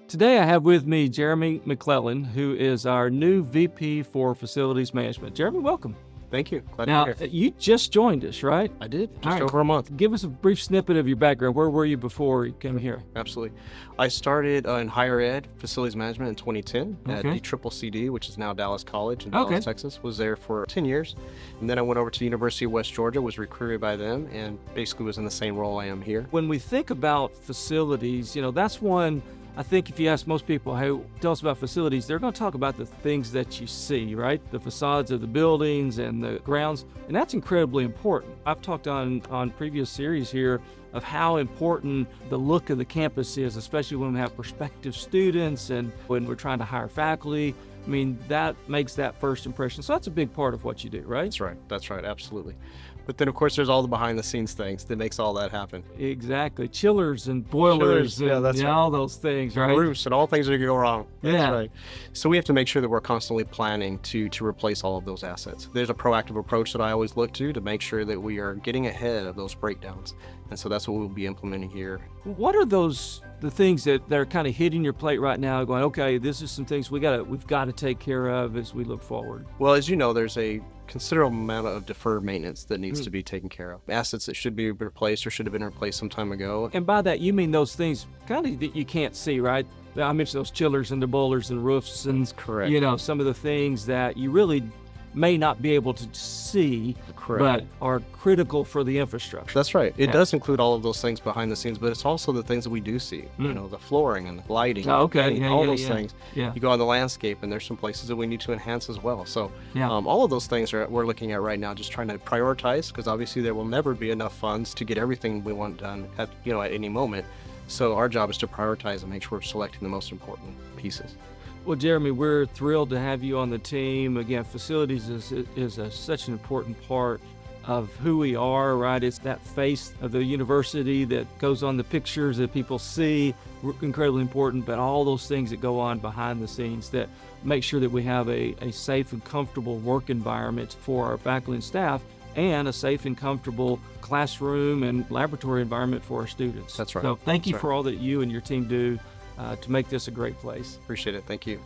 Today I have with me Jeremy McClelland, who is our new VP for Facilities Management. Jeremy, welcome. Thank you. Glad Now, to be here. you just joined us, right? I did, All just right. over a month. Give us a brief snippet of your background. Where were you before you came here? Absolutely. I started in higher ed, facilities management in 2010 at Okay. the CCCD, which is now Dallas College in Okay. Dallas, Texas. Was there for 10 years. And then I went over to the University of West Georgia, was recruited by them, and basically was in the same role I am here. When we think about facilities, that's one. I think if you ask most people, hey, tell us about facilities, they're going to talk about the things that you see, right? The facades of the buildings and the grounds, and that's incredibly important. I've talked on previous series here of how important the look of the campus is, especially when we have prospective students and when we're trying to hire faculty. I mean, that makes that first impression. So that's a big part of what you do, right? That's right, absolutely. But then, of course, there's all the behind-the-scenes things that makes all that happen. Exactly. Chillers and boilers and that's right. all those things, right? Roofs and all things that could go wrong. That's Yeah. right. So we have to make sure that we're constantly planning to replace all of those assets. There's a proactive approach that I always look to make sure that we are getting ahead of those breakdowns. And so that's what we'll be implementing here. What are the things that are kind of hitting your plate right now going, okay, this is some things we've got to take care of as we look forward? Well, as you know, there's a considerable amount of deferred maintenance that needs to be taken care of. Assets that should be replaced or should have been replaced some time ago. And by that, you mean those things kind of that you can't see, right? I mentioned those chillers and the boilers and roofs and, That's correct. some of the things that you really may not be able to see, Correct. but are critical for the infrastructure. That's right. It Yeah. does include all of those things behind the scenes, but it's also the things that we do see. The flooring and the lighting. Oh, okay. and Yeah, all yeah, those yeah. things. Yeah. You go on the landscape, and there's some places that we need to enhance as well. So Yeah. all of those things we're looking at right now, just trying to prioritize, because obviously there will never be enough funds to get everything we want done at any moment. So our job is to prioritize and make sure we're selecting the most important pieces. Well, Jeremy, we're thrilled to have you on the team. Again, facilities is such an important part of who we are, right? It's that face of the university that goes on the pictures that people see, incredibly important, but all those things that go on behind the scenes that make sure that we have a safe and comfortable work environment for our faculty and staff, and a safe and comfortable classroom and laboratory environment for our students. That's right. So thank you That's for all that you and your team do to make this a great place. Appreciate it. Thank you.